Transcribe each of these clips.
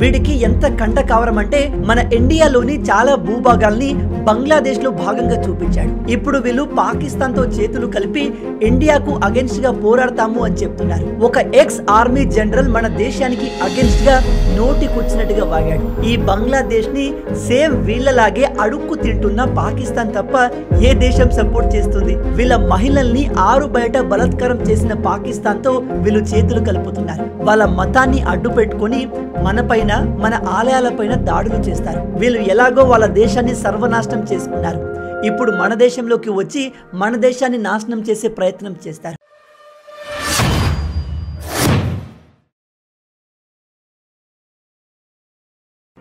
వీడికి ఎంత కంట కావరం అంటే మన ఇండియాలోని చాలా భూభాగాల్ని బంగ్లాదేశ్ లో భాగంగా చూపించాడు. ఇప్పుడు వీళ్ళు పాకిస్తాన్ తో చేతులు కలిపి ఇండియాకు అగెన్స్ట్ గా పోరాడతాము అని చెప్తున్నారు. ఒక ఎక్స్ ఆర్మీ జనరల్ మన దేశానికి అగెన్స్ట్ గా నోటికొచ్చినట్టుగా వాగాడు. ఈ బంగ్లాదేశ్ ని సేమ్ వీళ్ళలాగే అడుక్కు తింటున్న పాకిస్తాన్ తప్ప ఏ దేశం సపోర్ట్ చేస్తుంది? వీళ్ళ మహిళల్ని ఆరు బయట బలాత్కారం చేసిన పాకిస్తాన్ తో వీళ్ళు చేతులు కలుపుతున్నారు. వాళ్ళ మతాన్ని అడ్డు పెట్టుకుని మనపైన మన ఆలయాలపైన దాడులు చేస్తారు. వీళ్ళు ఎలాగో వాళ్ళ దేశాన్ని సర్వనాశనం చేసుకున్నారు. ఇప్పుడు మన దేశంలోకి వచ్చి మన దేశాన్ని నాశనం చేసే ప్రయత్నం చేస్తారు.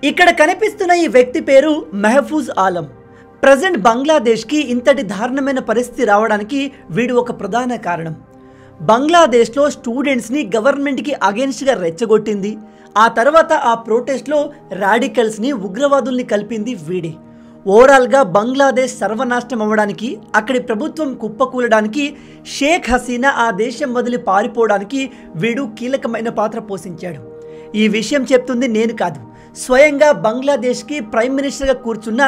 ఇక్కడ కనిపిస్తున్న ఈ వ్యక్తి పేరు మెహఫూజ్ ఆలం. ప్రజెంట్ బంగ్లాదేశ్ కి ఇంతటి దారుణమైన పరిస్థితి రావడానికి వీడు ఒక ప్రధాన కారణం. బంగ్లాదేశ్ లో స్టూడెంట్స్ ని గవర్నమెంట్ కి అగెన్స్ట్ గా రెచ్చగొట్టింది. ఆ తర్వాత ఆ ప్రొటెస్ట్ లో రాడికల్స్ ని ఉగ్రవాదుల్ని కలిపింది వీడే. ఓవరాల్ గా బంగ్లాదేశ్ సర్వనాశనం అవ్వడానికి, అక్కడి ప్రభుత్వం కుప్పకూలడానికి, షేక్ హసీనా ఆ దేశం వదిలి పారిపోవడానికి వీడు కీలకమైన పాత్ర పోషించాడు. ఈ విషయం చెప్తుంది నేను కాదు, స్వయంగా బంగ్లాదేశ్ కి ప్రైమ్ మినిస్టర్ గా కూర్చున్న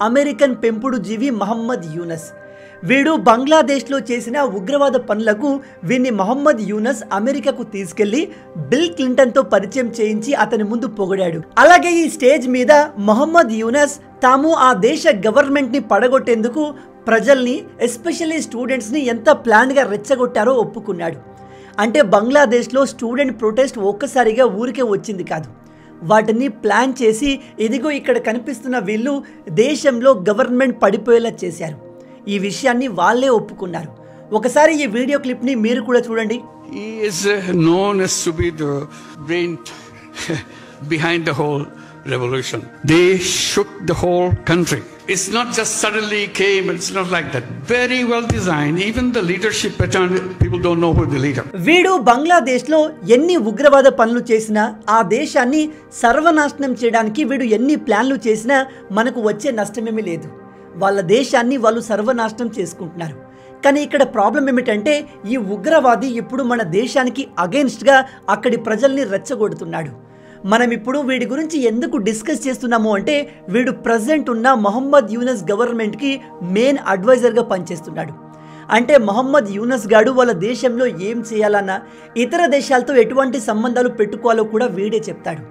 అమెరికన్ పెంపుడు జీవి మహమ్మద్ యూనస్. వీడు బంగ్లాదేశ్లో చేసిన ఉగ్రవాద పనులకు వీడిని మహమ్మద్ యూనస్ అమెరికాకు తీసుకెళ్లి బిల్ క్లింటన్తో పరిచయం చేయించి అతని ముందు పొగిడాడు. అలాగే ఈ స్టేజ్ మీద మహమ్మద్ యూనస్ తాము ఆ దేశ గవర్నమెంట్ని పడగొట్టేందుకు ప్రజల్ని, ఎస్పెషల్లీ స్టూడెంట్స్ని ఎంత ప్లాన్గా రెచ్చగొట్టారో ఒప్పుకున్నాడు. అంటే బంగ్లాదేశ్లో స్టూడెంట్ ప్రొటెస్ట్ ఒక్కసారిగా ఊరికే వచ్చింది కాదు. వాటిని ప్లాన్ చేసి ఇదిగో ఇక్కడ కనిపిస్తున్న వీళ్ళు దేశంలో గవర్నమెంట్ పడిపోయేలా చేశారు. ఈ విషయాన్ని వాళ్ళే ఒప్పుకున్నారు. ఒకసారి ఈ వీడియో క్లిప్ ని మీరు కూడా చూడండి. He is known as to be the brain behind the whole revolution. They shook the whole country. It's not just suddenly came, it's not like that. Very well designed. Even the leadership pattern, people don't know who the leader. వీడు బంగ్లాదేశ్ లో ఎన్ని ఉగ్రవాద పనులు చేసినా, ఆ దేశాన్ని సర్వనాశనం చేయడానికి వీడు ఎన్ని ప్లాన్లు చేసినా మనకు వచ్చే నష్టమేమీ లేదు. వాళ్ళ దేశాన్ని వాళ్ళు సర్వనాశనం చేసుకుంటున్నారు. కానీ ఇక్కడ ప్రాబ్లం ఏమిటంటే ఈ ఉగ్రవాది ఇప్పుడు మన దేశానికి అగెన్స్ట్గా అక్కడి ప్రజల్ని రెచ్చగొడుతున్నాడు. మనం ఇప్పుడు వీడి గురించి ఎందుకు డిస్కస్ చేస్తున్నాము అంటే వీడు ప్రజెంట్ ఉన్న మహమ్మద్ యూనస్ గవర్నమెంట్కి మెయిన్ అడ్వైజర్గా పనిచేస్తున్నాడు. అంటే మహమ్మద్ యూనస్ గాడు వాళ్ళ దేశంలో ఏం చేయాలన్నా, ఇతర దేశాలతో ఎటువంటి సంబంధాలు పెట్టుకోవాలో కూడా వీడే చెప్తాడు.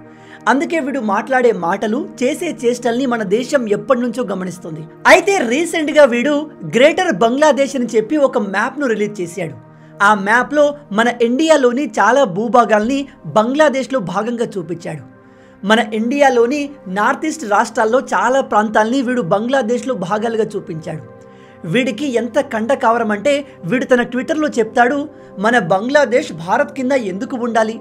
అందుకే వీడు మాట్లాడే మాటలు, చేసే చేష్టల్ని మన దేశం ఎప్పటి నుంచో గమనిస్తుంది. అయితే రీసెంట్ గా వీడు గ్రేటర్ బంగ్లాదేశ్ అని చెప్పి ఒక మ్యాప్ ను రిలీజ్ చేశాడు. ఆ మ్యాప్ లో మన ఇండియాలోని చాలా భూభాగాల్ని బంగ్లాదేశ్ లో భాగంగా చూపించాడు. మన ఇండియాలోని నార్త్ ఈస్ట్ రాష్ట్రాల్లో చాలా ప్రాంతాల్ని వీడు బంగ్లాదేశ్ లో భాగాలుగా చూపించాడు. వీడికి ఎంత కండ కావరం అంటే వీడు తన ట్విట్టర్లో చెప్తాడు, మన బంగ్లాదేశ్ భారత్ కింద ఎందుకు ఉండాలి,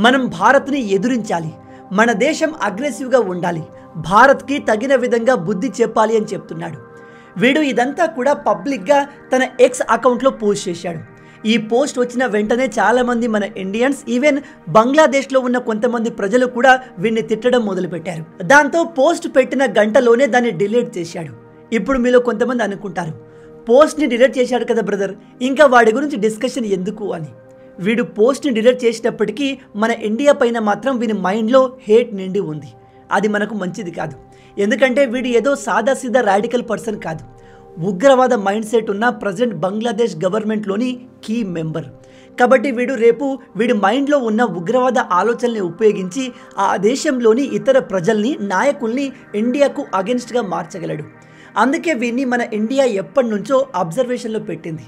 మనం భారత్ని ఎదురించాలి, మన దేశం అగ్రెసివ్గా ఉండాలి, భారత్కి తగిన విధంగా బుద్ధి చెప్పాలి అని చెప్తున్నాడు. వీడు ఇదంతా కూడా పబ్లిక్గా తన ఎక్స్ అకౌంట్లో పోస్ట్ చేశాడు. ఈ పోస్ట్ వచ్చిన వెంటనే చాలామంది మన ఇండియన్స్, ఈవెన్ బంగ్లాదేశ్లో ఉన్న కొంతమంది ప్రజలు కూడా వీడిని తిట్టడం మొదలుపెట్టారు. దాంతో పోస్ట్ పెట్టిన గంటలోనే దాన్ని డిలీట్ చేశాడు. ఇప్పుడు మీలో కొంతమంది అనుకుంటారు, పోస్ట్ని డిలీట్ చేశాడు కదా బ్రదర్, ఇంకా వాడి గురించి డిస్కషన్ ఎందుకు అని. వీడు పోస్ట్ని డిలీట్ చేసినప్పటికీ మన ఇండియా పైన మాత్రం వీని మైండ్లో హేట్ నిండి ఉంది. అది మనకు మంచిది కాదు. ఎందుకంటే వీడు ఏదో సాదాసీదా రాడికల్ పర్సన్ కాదు. ఉగ్రవాద మైండ్ సెట్ ఉన్న ప్రజెంట్ బంగ్లాదేశ్ గవర్నమెంట్లోని కీ మెంబర్. కాబట్టి వీడు రేపు వీడి మైండ్లో ఉన్న ఉగ్రవాద ఆలోచనల్ని ఉపయోగించి ఆ దేశంలోని ఇతర ప్రజల్ని, నాయకుల్ని ఇండియాకు అగెన్స్ట్గా మార్చగలడు. అందుకే వీడిని మన ఇండియా ఎప్పటి నుంచో అబ్జర్వేషన్లో పెట్టింది.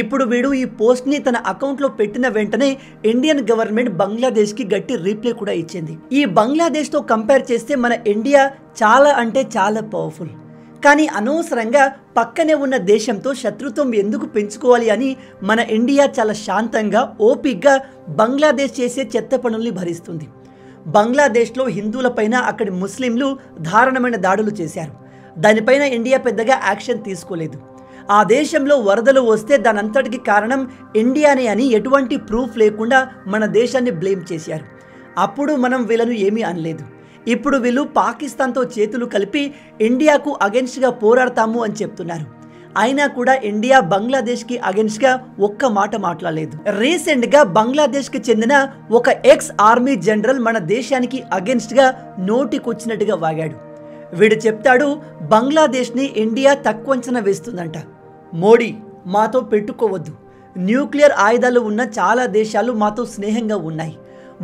ఇప్పుడు వీడు ఈ పోస్ట్ని తన అకౌంట్లో పెట్టిన వెంటనే ఇండియన్ గవర్నమెంట్ బంగ్లాదేశ్కి గట్టి రీప్లై కూడా ఇచ్చింది. ఈ బంగ్లాదేశ్తో కంపేర్ చేస్తే మన ఇండియా చాలా అంటే చాలా పవర్ఫుల్. కానీ అనవసరంగా పక్కనే ఉన్న దేశంతో శత్రుత్వం ఎందుకు పెంచుకోవాలి అని మన ఇండియా చాలా శాంతంగా, ఓపిక్గా బంగ్లాదేశ్ చేసే చెత్త పనుల్ని భరిస్తుంది. బంగ్లాదేశ్లో హిందువులపైన అక్కడి ముస్లింలు దారుణమైన దాడులు చేశారు. దానిపైన ఇండియా పెద్దగా యాక్షన్ తీసుకోలేదు. ఆ దేశంలో వరదలు వస్తే దానంతటికి కారణం ఇండియానే అని ఎటువంటి ప్రూఫ్ లేకుండా మన దేశాన్ని బ్లేమ్ చేశారు. అప్పుడు మనం వీళ్ళను ఏమీ అనలేదు. ఇప్పుడు వీళ్ళు పాకిస్తాన్తో చేతులు కలిపి ఇండియాకు అగెన్స్ట్గా పోరాడతాము అని చెప్తున్నారు. అయినా కూడా ఇండియా బంగ్లాదేశ్కి అగెన్స్ట్గా ఒక్క మాట మాట్లాడలేదు. రీసెంట్గా బంగ్లాదేశ్కి చెందిన ఒక ఎక్స్ ఆర్మీ జనరల్ మన దేశానికి అగెన్స్ట్గా నోటికొచ్చినట్టుగా వాగాడు. వీడు చెప్తాడు, బంగ్లాదేశ్ని ఇండియా తక్కువ అంచనా వేస్తుందంట. మోడీ మాతో పెట్టుకోవద్దు, న్యూక్లియర్ ఆయుధాలు ఉన్న చాలా దేశాలు మాతో స్నేహంగా ఉన్నాయి,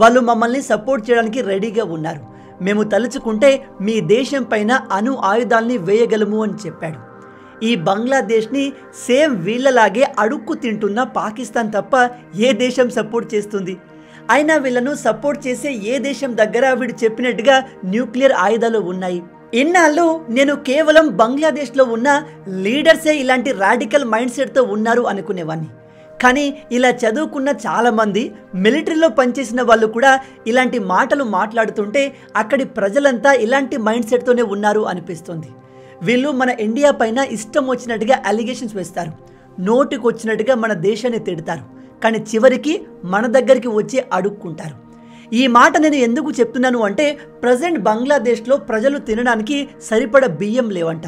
వాళ్ళు మమ్మల్ని సపోర్ట్ చేయడానికి రెడీగా ఉన్నారు, మేము తలుచుకుంటే మీ దేశం పైన అణు ఆయుధాల్ని వేయగలము అని చెప్పాడు. ఈ బంగ్లాదేశ్ని సేమ్ వీళ్ళలాగే అడుక్కు తింటున్న పాకిస్తాన్ తప్ప ఏ దేశం సపోర్ట్ చేస్తుంది? అయినా వీళ్ళను సపోర్ట్ చేసే ఏ దేశం దగ్గర వీడు చెప్పినట్టుగా న్యూక్లియర్ ఆయుధాలు ఉన్నాయి? ఇన్నాళ్ళు నేను కేవలం బంగ్లాదేశ్లో ఉన్న లీడర్సే ఇలాంటి రాడికల్ మైండ్ సెట్తో ఉన్నారు అనుకునేవాడిని. కానీ ఇలా చదువుకున్న చాలామంది, మిలిటరీలో పనిచేసిన వాళ్ళు కూడా ఇలాంటి మాటలు మాట్లాడుతుంటే అక్కడి ప్రజలంతా ఇలాంటి మైండ్ సెట్తోనే ఉన్నారు అనిపిస్తుంది. వీళ్ళు మన ఇండియా పైన ఇష్టం వచ్చినట్టుగా అలిగేషన్స్ వేస్తారు, నోటికి వచ్చినట్టుగా మన దేశాన్ని తిడతారు, కానీ చివరికి మన దగ్గరికి వచ్చి అడుక్కుంటారు. ఈ మాట నేను ఎందుకు చెప్తున్నాను అంటే, ప్రజెంట్ బంగ్లాదేశ్లో ప్రజలు తినడానికి సరిపడ బియ్యం లేవంట.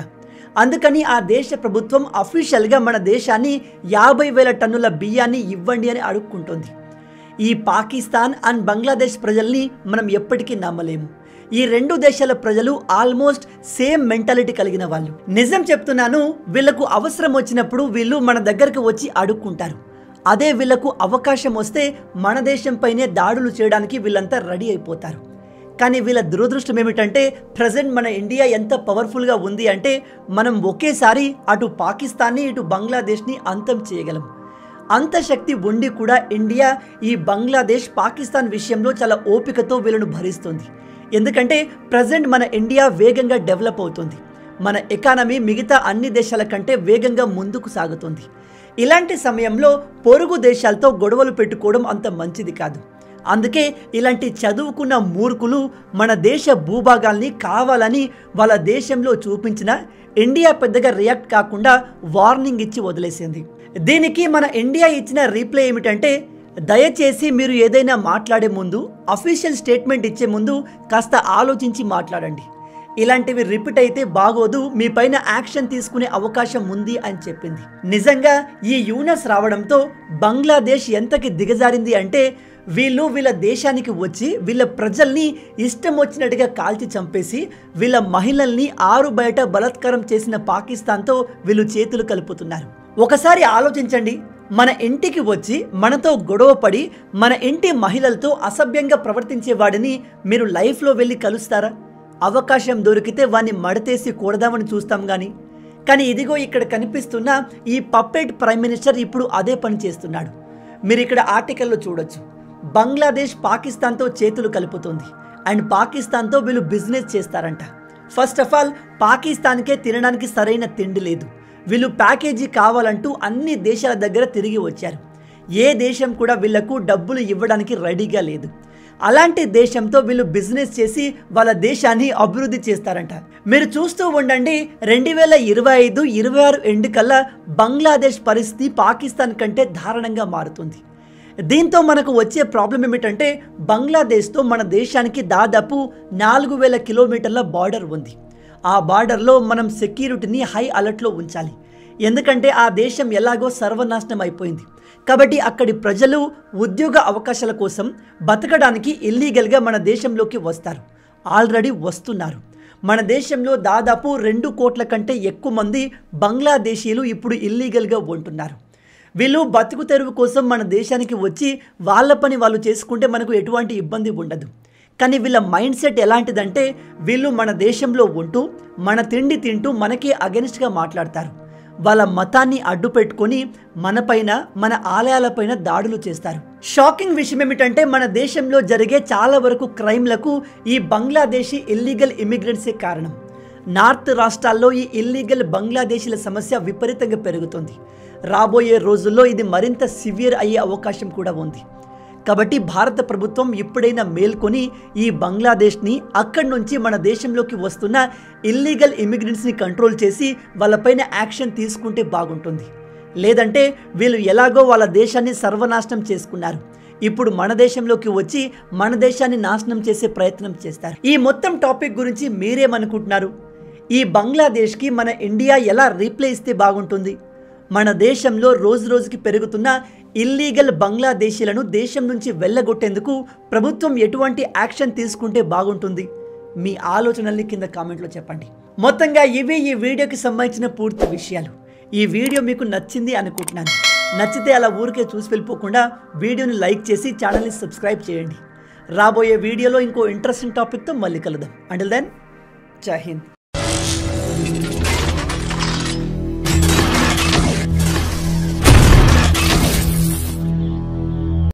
అందుకని ఆ దేశ ప్రభుత్వం అఫీషియల్గా మన దేశాన్ని 50,000 టన్నుల బియ్యాన్ని ఇవ్వండి అని అడుక్కుంటుంది. ఈ పాకిస్తాన్ అండ్ బంగ్లాదేశ్ ప్రజల్ని మనం ఎప్పటికీ నమ్మలేము. ఈ రెండు దేశాల ప్రజలు ఆల్మోస్ట్ సేమ్ మెంటాలిటీ కలిగిన వాళ్ళు. నిజం చెప్తున్నాను, వీళ్ళకు అవసరం వచ్చినప్పుడు వీళ్ళు మన దగ్గరకు వచ్చి అడుక్కుంటారు. అదే వీళ్ళకు అవకాశం వస్తే మన దేశంపైనే దాడులు చేయడానికి వీళ్ళంతా రెడీ అయిపోతారు. కానీ వీళ్ళ దురదృష్టం ఏమిటంటే, ప్రజెంట్ మన ఇండియా ఎంత పవర్ఫుల్గా ఉంది అంటే మనం ఒకేసారి అటు పాకిస్తాన్ని ఇటు బంగ్లాదేశ్ని అంతం చేయగలం. అంత శక్తి ఉండి కూడా ఇండియా ఈ బంగ్లాదేశ్ పాకిస్తాన్ విషయంలో చాలా ఓపికతో వీళ్ళను భరిస్తుంది. ఎందుకంటే ప్రజెంట్ మన ఇండియా వేగంగా డెవలప్ అవుతుంది, మన ఎకానమీ మిగతా అన్ని దేశాల కంటే వేగంగా ముందుకు సాగుతుంది. ఇలాంటి సమయంలో పొరుగు దేశాలతో గొడవలు పెట్టుకోవడం అంత మంచిది కాదు. అందుకే ఇలాంటి చదువుకున్న మూర్ఖులు మన దేశ భూభాగాల్ని కావాలని వాళ్ళ దేశంలో చూపించిన ఇండియా పెద్దగా రియాక్ట్ కాకుండా వార్నింగ్ ఇచ్చి వదిలేసింది. దీనికి మన ఇండియా ఇచ్చిన రీప్లై ఏమిటంటే, దయచేసి మీరు ఏదైనా మాట్లాడే ముందు, అఫీషియల్ స్టేట్మెంట్ ఇచ్చే ముందు కాస్త ఆలోచించి మాట్లాడండి. ఇలాంటివి రిపీట్ అయితే బాగోదు, మీ పైన యాక్షన్ తీసుకునే అవకాశం ఉంది అని చెప్పింది. నిజంగా ఈ యూనస్ రావడంతో బంగ్లాదేశ్ ఎంతకి దిగజారింది అంటే, వీళ్ళ దేశానికి వచ్చి వీళ్ళ ప్రజల్ని ఇష్టం వచ్చినట్టుగా కాల్చి చంపేసి వీళ్ళ మహిళల్ని ఆరు బయట బలాత్కారం చేసిన పాకిస్తాన్తో వీళ్ళు చేతులు కలుపుతున్నారు. ఒకసారి ఆలోచించండి, మన ఇంటికి వచ్చి మనతో గొడవ పడి మన ఇంటి మహిళలతో అసభ్యంగా ప్రవర్తించే వాడిని మీరు లైఫ్లో వెళ్ళి కలుస్తారా? అవకాశం దొరికితే వాడిని మడతేసి కూడదామని చూస్తాం కానీ ఇదిగో ఇక్కడ కనిపిస్తున్న ఈ పప్పెట్ ప్రైమ్ మినిస్టర్ ఇప్పుడు అదే పని చేస్తున్నాడు. మీరు ఇక్కడ ఆర్టికల్లో చూడొచ్చు, బంగ్లాదేశ్ పాకిస్తాన్తో చేతులు కలుపుతుంది అండ్ పాకిస్తాన్తో వీళ్ళు బిజినెస్ చేస్తారంట. ఫస్ట్ ఆఫ్ ఆల్ పాకిస్తాన్కే తినడానికి సరైన తిండి లేదు. వీళ్ళు ప్యాకేజీ కావాలంటూ అన్ని దేశాల దగ్గర తిరిగి వచ్చారు. ఏ దేశం కూడా వీళ్లకు డబ్బులు ఇవ్వడానికి రెడీగా లేదు. అలాంటి దేశంతో వీళ్ళు బిజినెస్ చేసి వాళ్ళ దేశాన్ని అభివృద్ధి చేస్తారంట. మీరు చూస్తూ ఉండండి, 2025-26 ఎండ్ కల్లా బంగ్లాదేశ్ పరిస్థితి పాకిస్తాన్ కంటే దారుణంగా మారుతుంది. దీంతో మనకు వచ్చే ప్రాబ్లం ఏమిటంటే, బంగ్లాదేశ్తో మన దేశానికి దాదాపు 4,000 కిలోమీటర్ల బార్డర్ ఉంది. ఆ బార్డర్లో మనం సెక్యూరిటీని హై అలర్ట్లో ఉంచాలి. ఎందుకంటే ఆ దేశం ఎలాగో సర్వనాశనం అయిపోయింది. కాబట్టి అక్కడి ప్రజలు ఉద్యోగ అవకాశాల కోసం బతకడానికి ఇల్లీగల్గా మన దేశంలోకి వస్తారు. ఆల్రెడీ వస్తున్నారు. మన దేశంలో దాదాపు 2 కోట్ల కంటే ఎక్కువ మంది బంగ్లాదేశీయులు ఇప్పుడు ఇల్లీగల్గా ఉంటున్నారు. వీళ్ళు బతుకు తెరువు కోసం మన దేశానికి వచ్చి వాళ్ళ పని వాళ్ళు చేసుకుంటే మనకు ఎటువంటి ఇబ్బంది ఉండదు. కానీ వీళ్ళ మైండ్ సెట్ ఎలాంటిదంటే, వీళ్ళు మన దేశంలో ఉంటూ మన తిండి తింటూ మనకే అగెనిస్ట్గా మాట్లాడతారు. వాళ్ళ మతాన్ని అడ్డు పెట్టుకొని మనపైన, మన ఆలయాలపైన దాడులు చేస్తారు. షాకింగ్ విషయం ఏమిటంటే, మన దేశంలో జరిగే చాలా వరకు క్రైమ్లకు ఈ బంగ్లాదేశీ ఇల్లీగల్ ఇమిగ్రెంట్సే కారణం. నార్త్ రాష్ట్రాల్లో ఈ ఇల్లీగల్ బంగ్లాదేశీల సమస్య విపరీతంగా పెరుగుతుంది. రాబోయే రోజుల్లో ఇది మరింత సివియర్ అయ్యే అవకాశం కూడా ఉంది. కాబట్టి భారత ప్రభుత్వం ఇప్పుడైనా మేల్కొని ఈ బంగ్లాదేశ్ని, అక్కడి నుంచి మన దేశంలోకి వస్తున్న ఇల్లీగల్ ఇమిగ్రెంట్స్ని కంట్రోల్ చేసి వాళ్ళపైన యాక్షన్ తీసుకుంటే బాగుంటుంది. లేదంటే వీళ్ళు ఎలాగో వాళ్ళ దేశాన్ని సర్వనాశనం చేసుకున్నారు, ఇప్పుడు మన దేశంలోకి వచ్చి మన దేశాన్ని నాశనం చేసే ప్రయత్నం చేస్తారు. ఈ మొత్తం టాపిక్ గురించి మీరేమనుకుంటున్నారు? ఈ బంగ్లాదేశ్కి మన ఇండియా ఎలా రీప్లే ఇస్తే బాగుంటుంది? మన దేశంలో రోజు రోజుకి పెరుగుతున్న ఇల్లీగల్ బంగ్లాదేశీలను దేశం నుంచి వెళ్ళగొట్టేందుకు ప్రభుత్వం ఎటువంటి యాక్షన్ తీసుకుంటే బాగుంటుంది? మీ ఆలోచనల్ని కింద కామెంట్లో చెప్పండి. మొత్తంగా ఇవి ఈ వీడియోకి సంబంధించిన పూర్తి విషయాలు. ఈ వీడియో మీకు నచ్చింది అనుకుంటున్నాను. నచ్చితే అలా ఊరికే చూసి వెళ్ళిపోకుండా వీడియోని లైక్ చేసి ఛానల్ని సబ్స్క్రైబ్ చేయండి. రాబోయే వీడియోలో ఇంకో ఇంట్రెస్టింగ్ టాపిక్తో మళ్ళీ కలుద్దాం. అంటిల్ దెన్, జై హింద్.